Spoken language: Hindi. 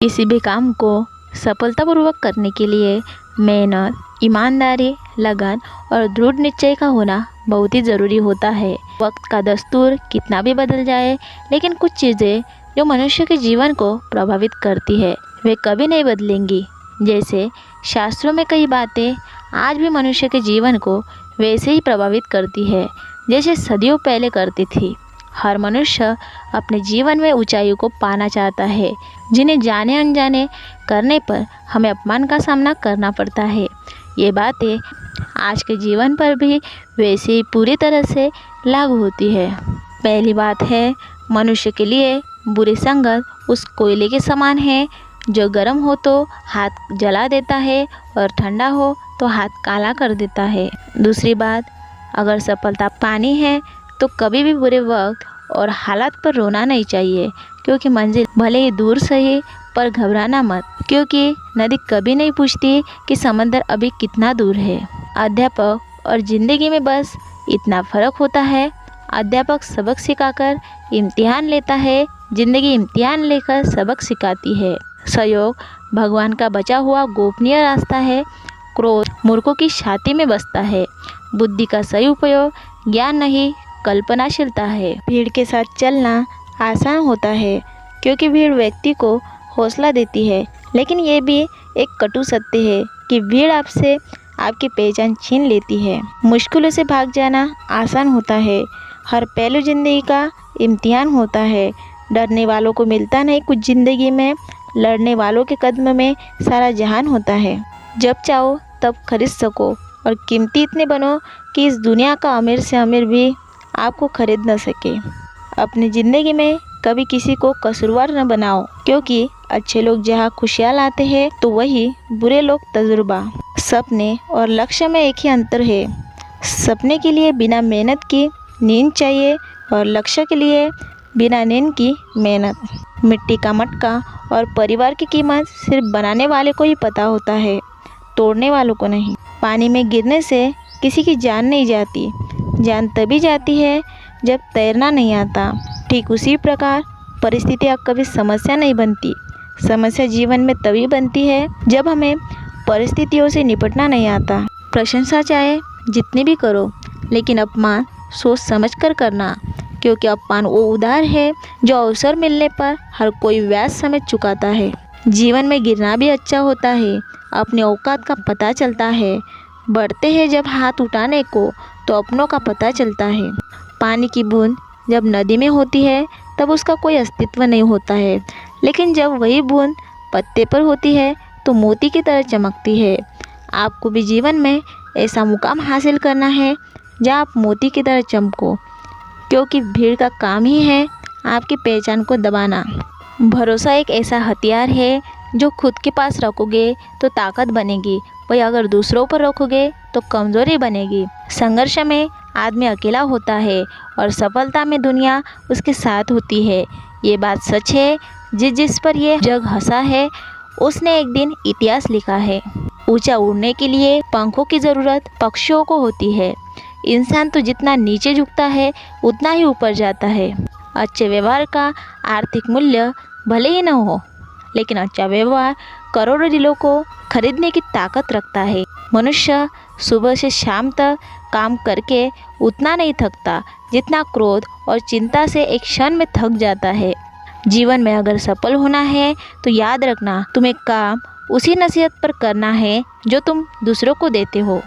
किसी भी काम को सफलतापूर्वक करने के लिए मेहनत, ईमानदारी, लगन और दृढ़ निश्चय का होना बहुत ही ज़रूरी होता है। वक्त का दस्तूर कितना भी बदल जाए, लेकिन कुछ चीज़ें जो मनुष्य के जीवन को प्रभावित करती है वे कभी नहीं बदलेंगी। जैसे शास्त्रों में कई बातें आज भी मनुष्य के जीवन को वैसे ही प्रभावित करती है जैसे सदियों पहले करती थी। हर मनुष्य अपने जीवन में ऊंचाइयों को पाना चाहता है, जिन्हें जाने अनजाने करने पर हमें अपमान का सामना करना पड़ता है। ये बातें आज के जीवन पर भी वैसे ही पूरी तरह से लागू होती है। पहली बात है, मनुष्य के लिए बुरी संगत उस कोयले के समान है जो गर्म हो तो हाथ जला देता है और ठंडा हो तो हाथ काला कर देता है। दूसरी बात, अगर सफलता पानी है तो कभी भी बुरे वक्त और हालात पर रोना नहीं चाहिए, क्योंकि मंजिल भले ही दूर सही पर घबराना मत, क्योंकि नदी कभी नहीं पूछती कि समंदर अभी कितना दूर है। अध्यापक और ज़िंदगी में बस इतना फ़र्क होता है, अध्यापक सबक सिखाकर इम्तिहान लेता है, ज़िंदगी इम्तिहान लेकर सबक सिखाती है। सहयोग भगवान का बचा हुआ गोपनीय रास्ता है, क्रोध मूर्खों की छाती में बसता है, बुद्धि का सही उपयोग ज्ञान नहीं कल्पनाशीलता है। भीड़ के साथ चलना आसान होता है, क्योंकि भीड़ व्यक्ति को हौसला देती है, लेकिन ये भी एक कटु सत्य है कि भीड़ आपसे आपकी पहचान छीन लेती है। मुश्किलों से भाग जाना आसान होता है, हर पहलू ज़िंदगी का इम्तिहान होता है। डरने वालों को मिलता नहीं कुछ ज़िंदगी में, लड़ने वालों के कदम में सारा जहान होता है। जब चाहो तब खरीद सको और कीमती इतने बनो कि इस दुनिया का अमीर से अमीर भी आपको खरीद न सके। अपनी ज़िंदगी में कभी किसी को कसूरवार न बनाओ, क्योंकि अच्छे लोग जहाँ खुशियाँ लाते हैं तो वही बुरे लोग तजुर्बा। सपने और लक्ष्य में एक ही अंतर है, सपने के लिए बिना मेहनत की नींद चाहिए और लक्ष्य के लिए बिना नींद की मेहनत। मिट्टी का मटका और परिवार की कीमत सिर्फ बनाने वाले को ही पता होता है, तोड़ने वालों को नहीं। पानी में गिरने से किसी की जान नहीं जाती, जान तभी जाती है जब तैरना नहीं आता। ठीक उसी प्रकार परिस्थितियाँ कभी समस्या नहीं बनती, समस्या जीवन में तभी बनती है जब हमें परिस्थितियों से निपटना नहीं आता। प्रशंसा चाहे जितनी भी करो, लेकिन अपमान सोच समझ कर करना, क्योंकि अपमान वो उधार है जो अवसर मिलने पर हर कोई ब्याज समेत चुकाता है। जीवन में गिरना भी अच्छा होता है, अपने औकात का पता चलता है। बढ़ते हैं जब हाथ उठाने को तो अपनों का पता चलता है। पानी की बूंद जब नदी में होती है तब उसका कोई अस्तित्व नहीं होता है, लेकिन जब वही बूंद पत्ते पर होती है तो मोती की तरह चमकती है। आपको भी जीवन में ऐसा मुकाम हासिल करना है जहाँ आप मोती की तरह चमको, क्योंकि भीड़ का काम ही है आपकी पहचान को दबाना। भरोसा एक ऐसा हथियार है जो खुद के पास रखोगे तो ताकत बनेगी, वही अगर दूसरों पर रखोगे तो कमज़ोरी बनेगी। संघर्ष में आदमी अकेला होता है और सफलता में दुनिया उसके साथ होती है। ये बात सच है, जिस पर ये जग हंसा है उसने एक दिन इतिहास लिखा है। ऊंचा उड़ने के लिए पंखों की ज़रूरत पक्षियों को होती है। इंसान तो जितना नीचे झुकता है उतना ही ऊपर जाता है। अच्छे व्यवहार का आर्थिक मूल्य भले ही न हो, लेकिन अच्छा व्यवहार करोड़ों दिलों को खरीदने की ताकत रखता है। मनुष्य सुबह से शाम तक काम करके उतना नहीं थकता जितना क्रोध और चिंता से एक क्षण में थक जाता है। जीवन में अगर सफल होना है तो याद रखना, तुम्हें काम उसी नसीहत पर करना है जो तुम दूसरों को देते हो।